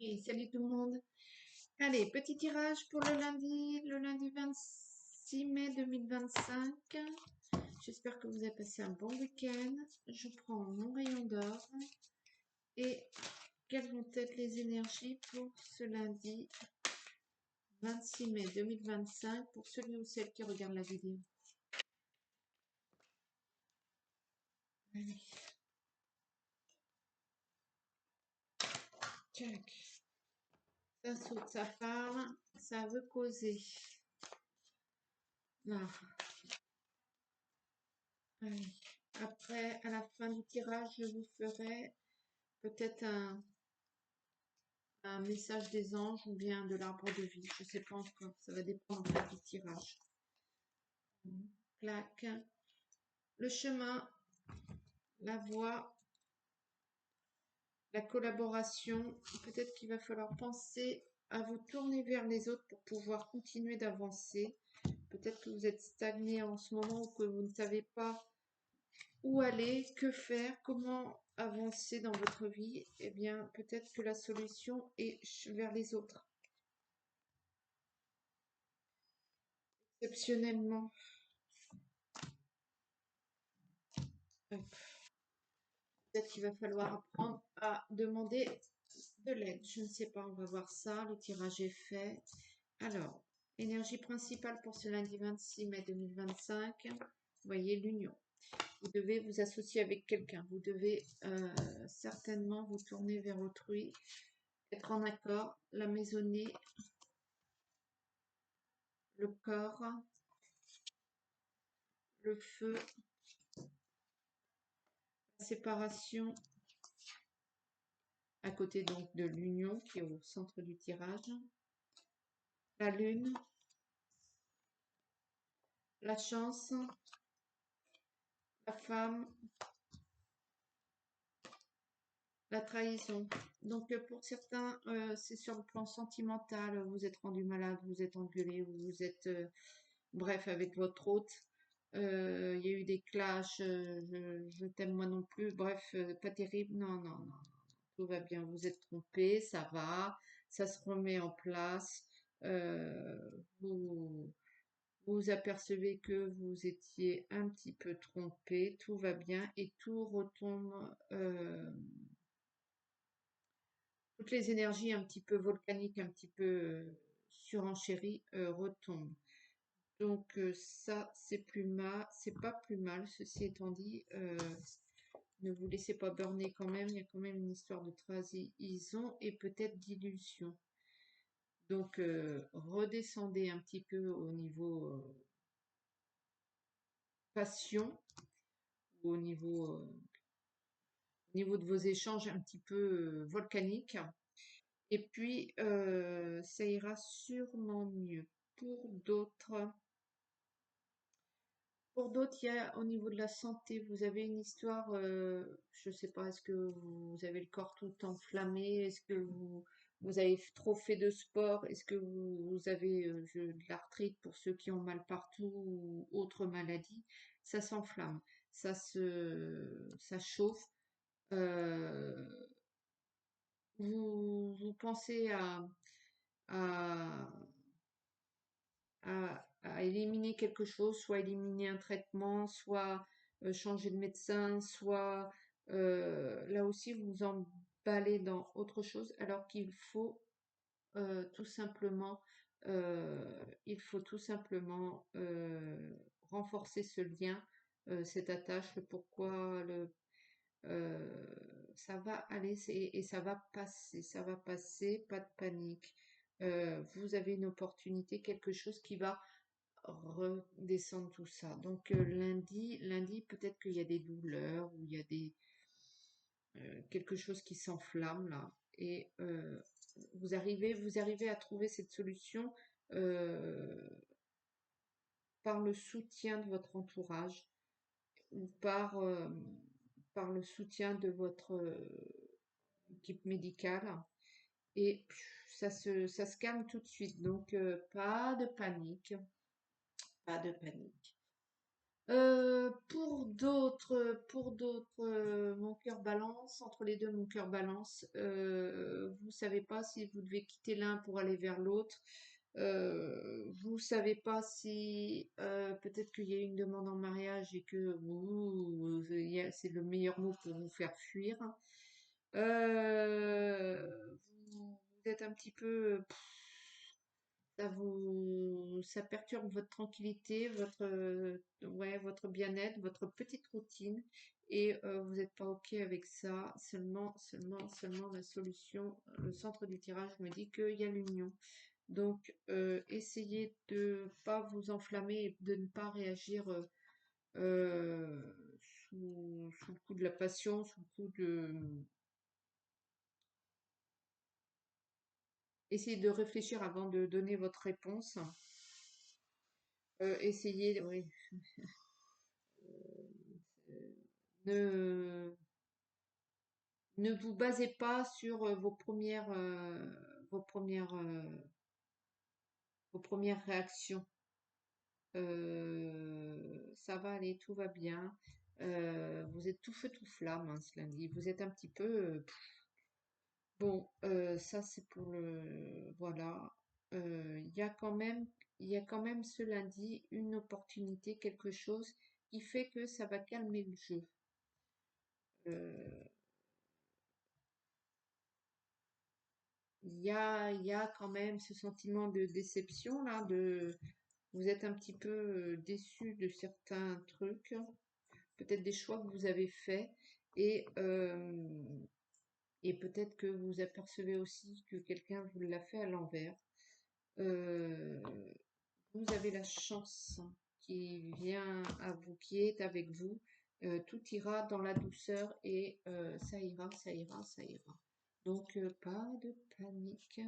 Et salut tout le monde. Allez, petit tirage pour le lundi 26 mai 2025. J'espère que vous avez passé un bon week-end. Je prends mon rayon d'or et quelles vont être les énergies pour ce lundi 26 mai 2025 pour celui ou celle qui regarde la vidéo. Allez. Tchac. Ça saute, ça parle, ça veut causer. Là. Allez. Après, à la fin du tirage, je vous ferai peut-être un message des anges ou bien de l'arbre de vie. Je ne sais pas encore. Ça va dépendre du tirage. Clac. Le chemin, la voie, la collaboration. Peut-être qu'il va falloir penser à vous tourner vers les autres pour pouvoir continuer d'avancer. Peut-être que vous êtes stagné en ce moment ou que vous ne savez pas où aller, que faire, comment avancer dans votre vie. Eh bien, peut-être que la solution est vers les autres. Exceptionnellement. Peut-être qu'il va falloir apprendre à demander de l'aide. Je ne sais pas, on va voir ça. Le tirage est fait. Alors, énergie principale pour ce lundi 26 mai 2025. Vous voyez l'union. Vous devez vous associer avec quelqu'un. Vous devez certainement vous tourner vers autrui. Être en accord. La maisonnée. Le corps. Le feu. La séparation. À côté donc de l'union qui est au centre du tirage. La lune. La chance. La femme. La trahison. Donc pour certains, c'est sur le plan sentimental, vous êtes rendu malade, vous êtes engueulé, vous êtes, bref, avec votre hôte. Il y a eu des clashs, je t'aime moi non plus, bref, pas terrible, non, non, non, tout va bien, vous êtes trompé, ça va, ça se remet en place, euh, vous vous apercevez que vous étiez un petit peu trompé, tout va bien et tout retombe. Toutes les énergies un petit peu volcaniques, un petit peu surenchéries retombent. Donc ça, c'est pas plus mal. Ceci étant dit, ne vous laissez pas burner quand même. Il y a quand même une histoire de trahison et peut-être d'illusion. Donc redescendez un petit peu au niveau passion, ou au niveau de vos échanges un petit peu volcaniques. Et puis, ça ira sûrement mieux. Pour d'autres, pour d'autres, il y a au niveau de la santé, vous avez une histoire, je sais pas, est-ce que vous avez le corps tout enflammé? Est-ce que vous avez trop fait de sport? Est-ce que vous avez de l'arthrite pour ceux qui ont mal partout ou autre maladie? Ça s'enflamme, ça chauffe. Euh, vous pensez à, à éliminer quelque chose, soit éliminer un traitement, soit changer de médecin, soit là aussi vous emballez dans autre chose, alors qu'il faut tout simplement, il faut tout simplement renforcer ce lien, cette attache, le pourquoi, ça va aller et ça va passer, pas de panique. Vous avez une opportunité, quelque chose qui va redescendre tout ça. Donc lundi, peut-être qu'il y a des douleurs ou il y a quelque chose qui s'enflamme là. Et vous arrivez à trouver cette solution euh, par le soutien de votre entourage ou par le soutien de votre équipe médicale. Et ça se calme tout de suite. Donc pas de panique, pas de panique. mon cœur balance, entre les deux, mon cœur balance. Vous savez pas si vous devez quitter l'un pour aller vers l'autre. Vous savez pas si peut-être qu'il y a une demande en mariage et que c'est le meilleur mot pour vous faire fuir. Vous êtes un petit peu, ça perturbe votre tranquillité, ouais, votre bien-être, votre petite routine, et vous n'êtes pas OK avec ça. Seulement la solution, le centre du tirage me dit qu'il y a l'union. Donc, essayez de pas vous enflammer et de ne pas réagir sous le coup de la passion, sous le coup de... Essayez de réfléchir avant de donner votre réponse. Essayez, oui, ne, ne vous basez pas sur vos premières réactions. Ça va aller, tout va bien. Vous êtes tout feu tout flamme, hein, ce lundi. Vous êtes un petit peu bon. Ça c'est pour le voilà. Il y a quand même ce lundi une opportunité, quelque chose qui fait que ça va calmer le jeu. Euh, il y a quand même ce sentiment de déception là, vous êtes un petit peu déçu de certains trucs, peut-être des choix que vous avez faits, et, euh, et peut-être que vous apercevez aussi que quelqu'un vous l'a fait à l'envers. Euh, Vous avez la chance qui vient à vous, qui est avec vous. Tout ira dans la douceur et ça ira, ça ira, ça ira. Donc, pas de panique.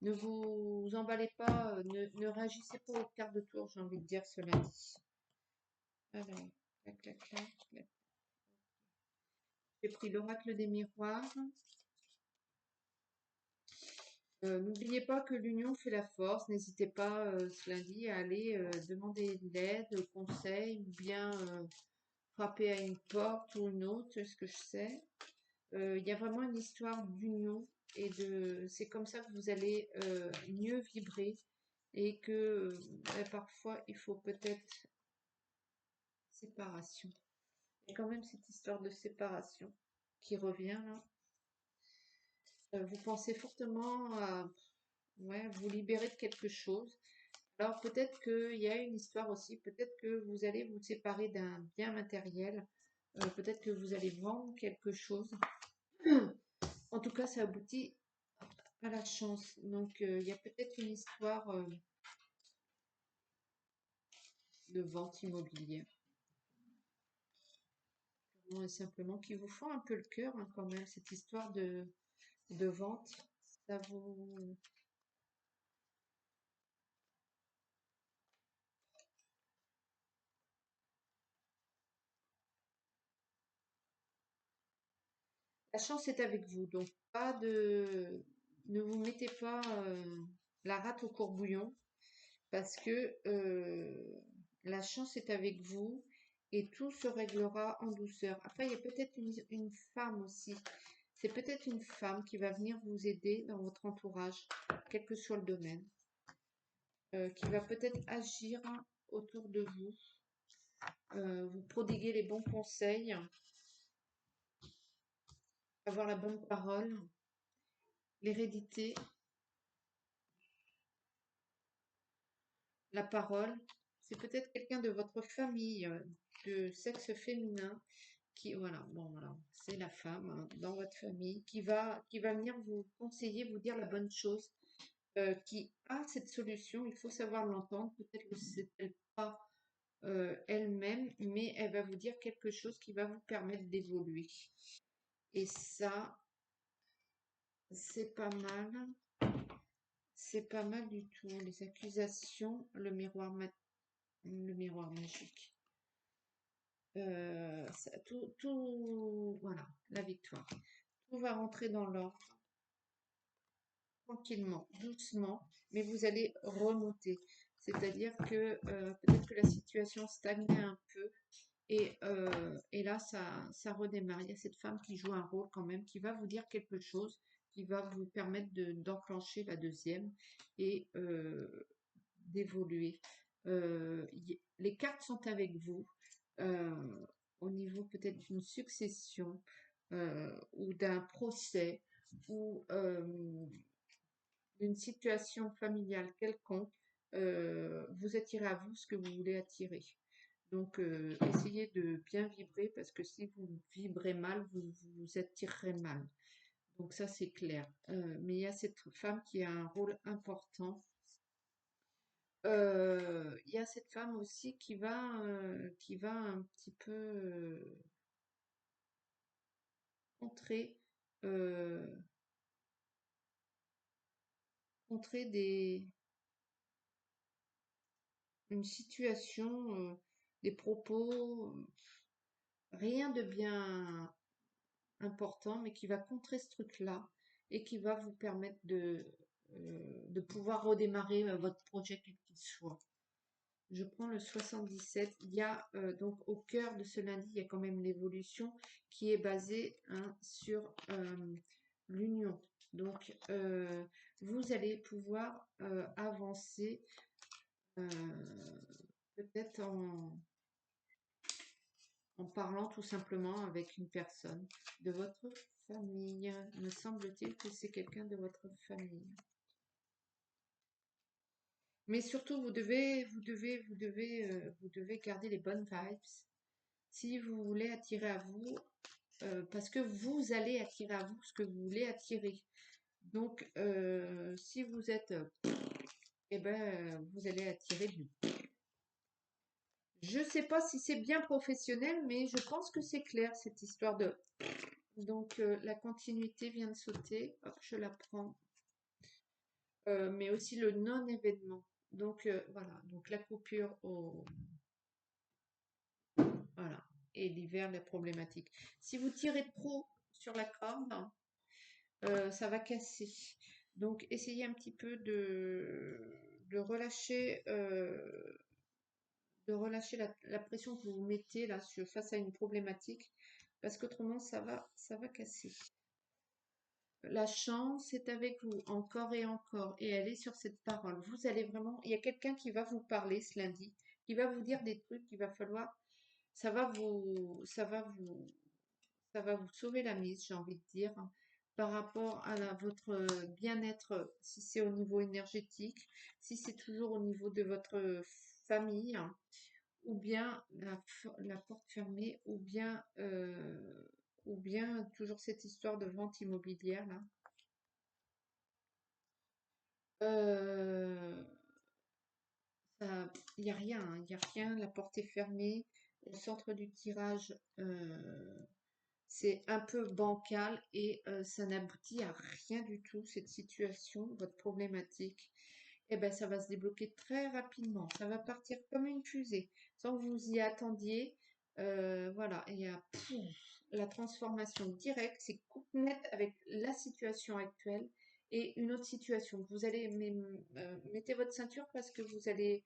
Ne vous emballez pas, ne réagissez pas au quart de tour, j'ai envie de dire, ce lundi. Alors, clac, clac, clac, clac. J'ai pris l'oracle des miroirs. N'oubliez pas que l'union fait la force. N'hésitez pas ce lundi à aller demander de l'aide, conseil, ou bien frapper à une porte ou une autre, ce que je sais. Il y a vraiment une histoire d'union et c'est comme ça que vous allez mieux vibrer et que parfois il faut peut-être séparation. Il y a quand même cette histoire de séparation qui revient là. Vous pensez fortement à ouais, vous libérer de quelque chose. Alors peut-être qu'il y a une histoire aussi, peut-être que vous allez vous séparer d'un bien matériel, peut-être que vous allez vendre quelque chose. En tout cas, ça aboutit à la chance. Donc il y a peut-être une histoire de vente immobilière. Purement et simplement, qui vous fend un peu le cœur hein, quand même, cette histoire de vente. Ça vous... La chance est avec vous, donc pas de... Ne vous mettez pas la rate au courbouillon parce que la chance est avec vous et tout se réglera en douceur. Après, il y a peut-être une femme aussi. C'est peut-être une femme qui va venir vous aider dans votre entourage, quel que soit le domaine, qui va peut-être agir autour de vous, vous prodiguer les bons conseils, avoir la bonne parole, l'hérédité, la parole. C'est peut-être quelqu'un de votre famille, de sexe féminin, qui, voilà, bon, voilà, c'est la femme hein, dans votre famille qui va venir vous conseiller, vous dire la bonne chose, qui a cette solution. Il faut savoir l'entendre. Peut-être que c'est pas elle-même, mais elle va vous dire quelque chose qui va vous permettre d'évoluer. Et ça, c'est pas mal. C'est pas mal du tout. Les accusations, le miroir magique. Voilà, la victoire. Tout va rentrer dans l'ordre, tranquillement, doucement, mais vous allez remonter. C'est-à-dire que peut-être que la situation stagnait un peu et là, ça redémarre. Il y a cette femme qui joue un rôle quand même, qui va vous dire quelque chose, qui va vous permettre d'enclencher la deuxième et d'évoluer. Les cartes sont avec vous au niveau peut-être d'une succession ou d'un procès ou d'une situation familiale quelconque. Vous attirez à vous ce que vous voulez attirer. Donc, essayez de bien vibrer parce que si vous vibrez mal, vous attirerez mal. Donc ça, c'est clair. Mais il y a cette femme qui a un rôle important. Il y a cette femme aussi qui va un petit peu contrer, euh, contrer une situation, des propos, rien de bien important, mais qui va contrer ce truc-là et qui va vous permettre de pouvoir redémarrer votre projet quel qu'il soit. Je prends le 77. Il y a donc au cœur de ce lundi, il y a quand même l'évolution qui est basée hein, sur l'union. Donc, vous allez pouvoir avancer euh, peut-être en parlant tout simplement avec une personne de votre famille. Me semble-t-il que c'est quelqu'un de votre famille. Mais surtout, vous devez garder les bonnes vibes. Si vous voulez attirer à vous, parce que vous allez attirer à vous ce que vous voulez attirer. Donc, si vous êtes, eh ben, vous allez attirer du. Je sais pas si c'est bien professionnel, mais je pense que c'est clair cette histoire de. Donc, la continuité vient de sauter. Hop, je la prends. Mais aussi le non-événement. Donc, voilà. Donc, la coupure au. Voilà. Et l'hiver, les problématiques. Si vous tirez trop sur la corde, ça va casser. Donc, essayez un petit peu de relâcher, la pression que vous vous mettez là face à une problématique, parce qu'autrement, ça va casser. La chance est avec vous encore et elle est sur cette parole. Vous allez vraiment, il y a quelqu'un qui va vous parler ce lundi, qui va vous dire des trucs qu'il va falloir, ça va vous, ça va vous, ça va vous sauver la mise, j'ai envie de dire, hein, par rapport à votre bien-être, si c'est au niveau énergétique, si c'est toujours au niveau de votre famille, hein, ou bien la porte fermée, ou bien toujours cette histoire de vente immobilière là. Euh, il n'y a rien, hein, il n'y a rien, la porte est fermée. Au centre du tirage, c'est un peu bancal et ça n'aboutit à rien du tout, cette situation, votre problématique. Eh ben, ça va se débloquer très rapidement. Ça va partir comme une fusée, sans que vous y attendiez. Voilà, et il y a la transformation directe, c'est coupe net avec la situation actuelle et une autre situation. Vous allez mettez votre ceinture parce que vous allez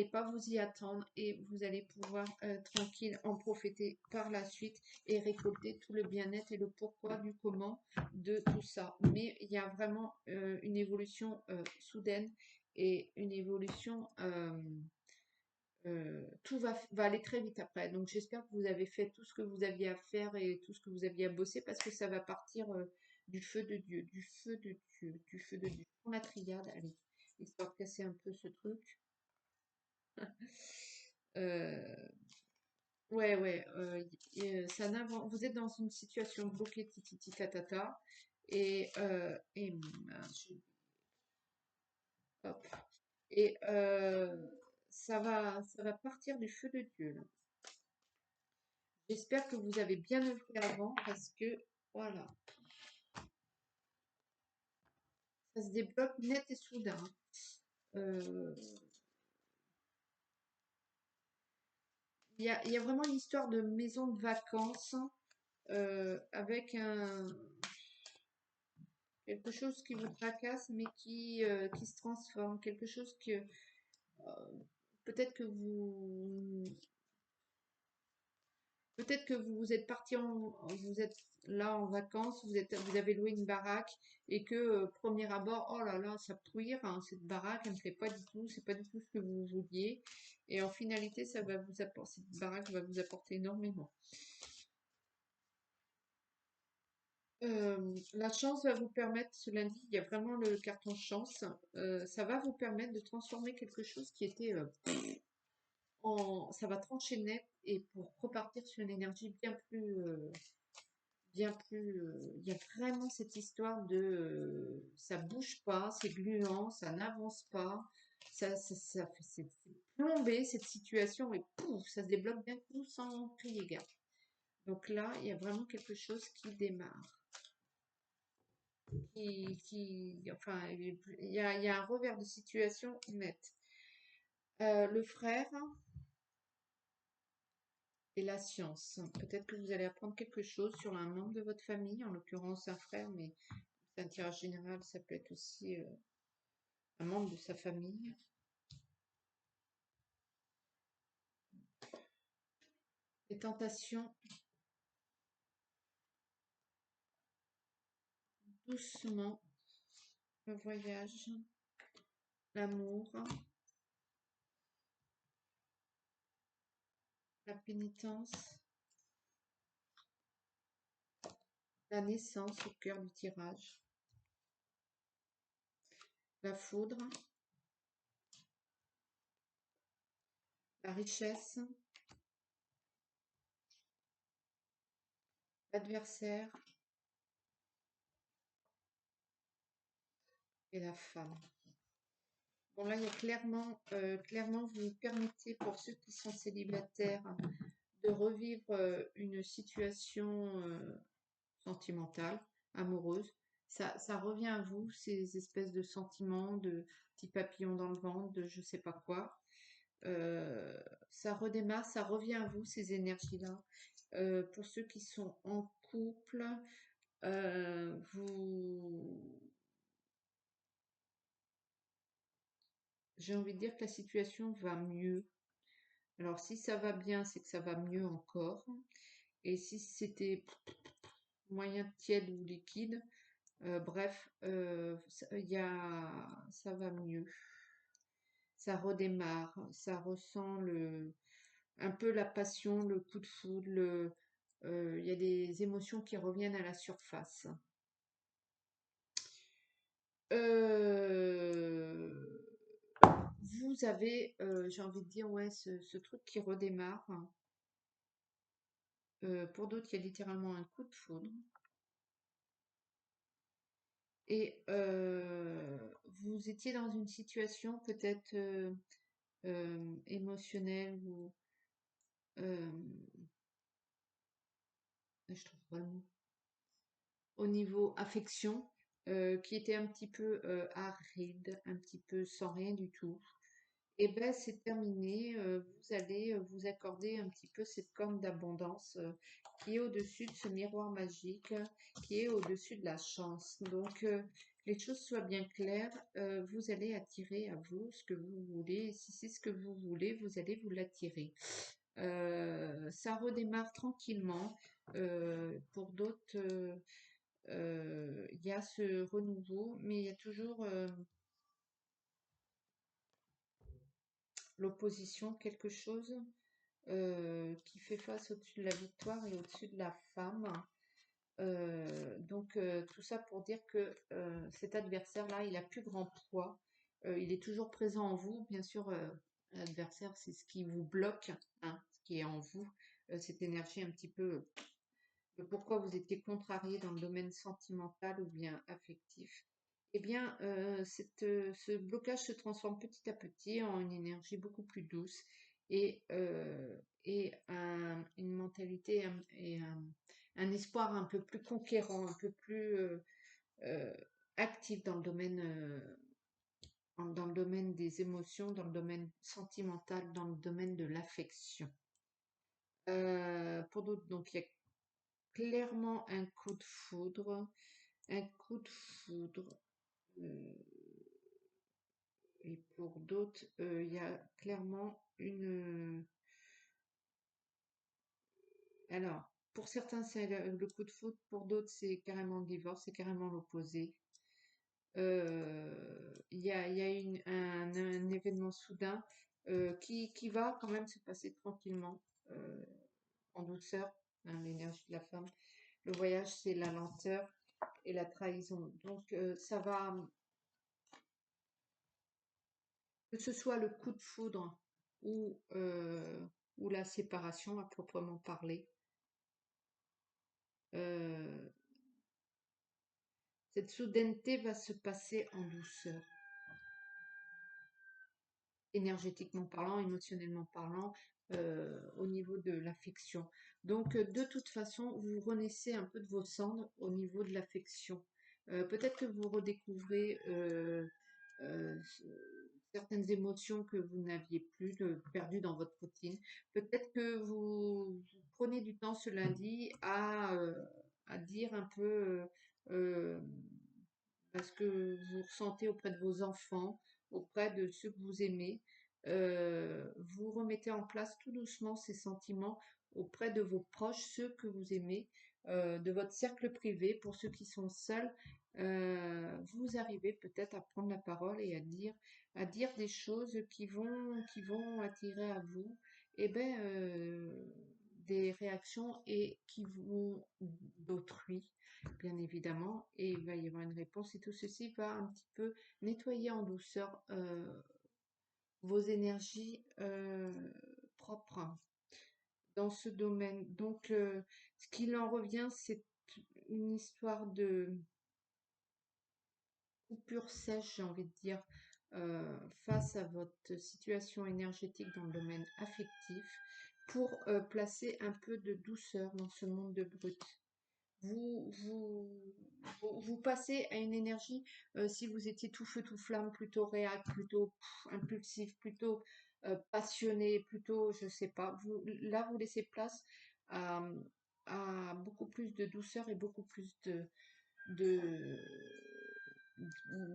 pas vous y attendre et vous allez pouvoir tranquille en profiter par la suite et récolter tout le bien-être et le pourquoi du comment de tout ça. Mais il y a vraiment une évolution soudaine et une évolution tout va aller très vite après. Donc j'espère que vous avez fait tout ce que vous aviez à faire et tout ce que vous aviez à bosser parce que ça va partir du feu de Dieu, du feu de Dieu, du feu de Dieu. Pour la triade, allez, histoire de casser un peu ce truc. Euh, ouais, ouais, ça vous êtes dans une situation bloquée, titi tatata, et hop, et ça va partir du feu de Dieu, là. J'espère que vous avez bien œuvré avant parce que voilà, ça se débloque net et soudain. Euh, il y a vraiment une histoire de maison de vacances avec quelque chose qui vous tracasse mais qui se transforme, quelque chose peut-être que vous Peut-être que vous êtes parti vous êtes là en vacances, vous avez loué une baraque et que premier abord, oh là là, ça pourrir, hein, cette baraque, elle me plaît pas du tout, c'est pas du tout ce que vous vouliez. Et en finalité, ça va vous apporter, cette baraque va vous apporter énormément. La chance va vous permettre, ce lundi, il y a vraiment le carton chance, ça va vous permettre de transformer quelque chose qui était ça va trancher net et pour repartir sur une énergie il y a vraiment cette histoire de ça bouge pas, c'est gluant, ça n'avance pas, c'est plombé cette situation et pouf, ça se débloque d'un coup sans crier gare. Donc là, il y a vraiment quelque chose qui démarre, enfin, il y a un revers de situation net. Le frère et la science. Peut-être que vous allez apprendre quelque chose sur un membre de votre famille, en l'occurrence un frère, mais c'est un tirage général, ça peut être aussi un membre de sa famille. Les tentations, doucement, le voyage, l'amour, la pénitence, la naissance au cœur du tirage, la foudre, la richesse, l'adversaire et la femme. Bon, là, il y a clairement, vous permettez pour ceux qui sont célibataires de revivre une situation sentimentale, amoureuse. Ça revient à vous, ces espèces de sentiments, de petits papillons dans le ventre, de je sais pas quoi. Ça redémarre, ça revient à vous, ces énergies-là. Pour ceux qui sont en couple, vous... J'ai envie de dire que la situation va mieux. Alors, si ça va bien, c'est que ça va mieux encore. Et si c'était moyen tiède ou liquide, bref, ça va mieux. Ça redémarre, ça ressent un peu la passion, le coup de foudre, il y a des émotions qui reviennent à la surface. Euh, Vous avez, j'ai envie de dire, ouais, ce truc qui redémarre. Pour d'autres, il y a littéralement un coup de foudre. Et vous étiez dans une situation peut-être émotionnelle ou euh, je trouve pas le mot. Au niveau affection, qui était un petit peu aride, un petit peu sans rien du tout. Et ben c'est terminé. Vous allez vous accorder un petit peu cette corne d'abondance qui est au-dessus de ce miroir magique, qui est au-dessus de la chance. Donc les choses soient bien claires. Vous allez attirer à vous ce que vous voulez. Et si c'est ce que vous voulez, vous allez vous l'attirer. Ça redémarre tranquillement. Pour d'autres, il y a ce renouveau, mais il y a toujours l'opposition, quelque chose qui fait face au-dessus de la victoire et au-dessus de la femme. Donc tout ça pour dire que cet adversaire-là, il a plus grand poids. Il est toujours présent en vous. Bien sûr, l'adversaire, c'est ce qui vous bloque, hein, ce qui est en vous, cette énergie un petit peu pourquoi vous étiez contrarié dans le domaine sentimental ou bien affectif. Eh bien, ce blocage se transforme petit à petit en une énergie beaucoup plus douce et une mentalité et un espoir un peu plus conquérant, un peu plus euh, actif dans le domaine des émotions, dans le domaine sentimental, dans le domaine de l'affection. Pour d'autres, donc il y a clairement un coup de foudre, un coup de foudre. euh, Et pour d'autres, il y a clairement une... Alors, pour certains, c'est le coup de foudre, pour d'autres, c'est carrément le divorce, c'est carrément l'opposé. Il y a un événement soudain qui va quand même se passer tranquillement, en douceur, hein, l'énergie de la femme. Le voyage, c'est la lenteur et la trahison. Donc, ça va, que ce soit le coup de foudre ou la séparation à proprement parler, euh, cette soudaineté va se passer en douceur, énergétiquement parlant, émotionnellement parlant, au niveau de l'affection. Donc, de toute façon, vous renaissez un peu de vos cendres au niveau de l'affection. Peut-être que vous redécouvrez euh, certaines émotions que vous n'aviez plus perdues dans votre routine. Peut-être que vous prenez du temps ce lundi à dire un peu euh, ce que vous ressentez auprès de vos enfants, auprès de ceux que vous aimez. Vous remettez en place tout doucement ces sentiments auprès de vos proches, ceux que vous aimez, de votre cercle privé. Pour ceux qui sont seuls, vous arrivez peut-être à prendre la parole et à dire des choses qui vont attirer à vous, eh ben, des réactions et qui vont d'autrui, bien évidemment, et il va y avoir une réponse, et tout ceci va un petit peu nettoyer en douceur vos énergies propres dans ce domaine. Donc, ce qu'il en revient, c'est une histoire de coupure sèche, j'ai envie de dire, face à votre situation énergétique dans le domaine affectif, pour placer un peu de douceur dans ce monde de brut. Vous, vous, vous passez à une énergie, si vous étiez tout feu, tout flamme, plutôt réac, plutôt impulsif, plutôt passionné, plutôt, je sais pas, là, vous laissez place à, à beaucoup plus de douceur et beaucoup plus de,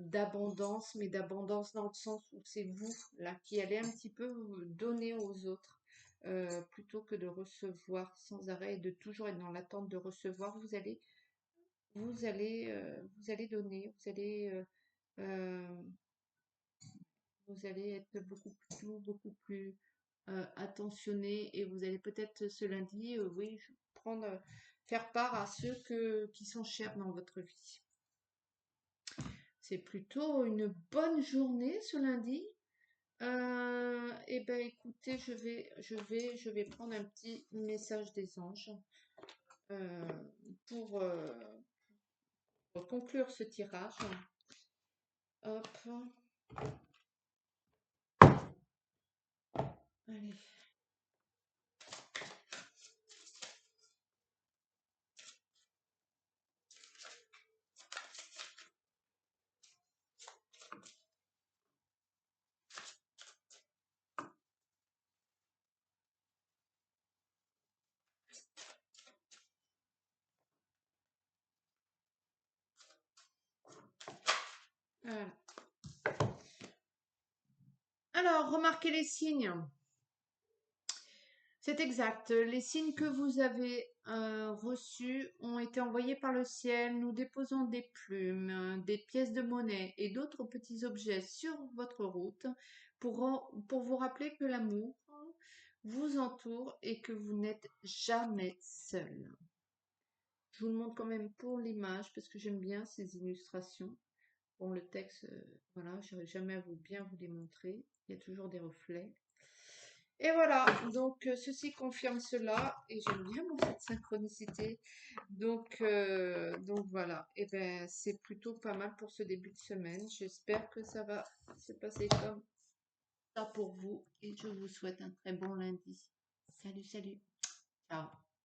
d'abondance, mais d'abondance dans le sens où c'est vous, là, qui allez un petit peu donner aux autres. Plutôt que de recevoir sans arrêt et de toujours être dans l'attente de recevoir, vous allez donner, euh, vous allez être beaucoup plus attentionné, et vous allez peut-être ce lundi, oui, faire part à ceux qui sont chers dans votre vie. C'est plutôt une bonne journée ce lundi. Eh ben, écoutez, je vais prendre un petit message des anges euh, pour conclure ce tirage. Hop, allez. Voilà. Alors, remarquez les signes. C'est exact. Les signes que vous avez reçus ont été envoyés par le ciel. Nous déposons des plumes, des pièces de monnaie et d'autres petits objets sur votre route pour vous rappeler que l'amour vous entoure et que vous n'êtes jamais seul. Je vous le montre quand même pour l'image parce que j'aime bien ces illustrations. Bon, le texte, voilà, je n'arrive jamais à bien vous les montrer. Il y a toujours des reflets. Et voilà, donc ceci confirme cela, et j'aime bien moi, cette synchronicité. Donc voilà, et ben c'est plutôt pas mal pour ce début de semaine. J'espère que ça va se passer comme ça pour vous, et je vous souhaite un très bon lundi. Salut, salut. Ciao.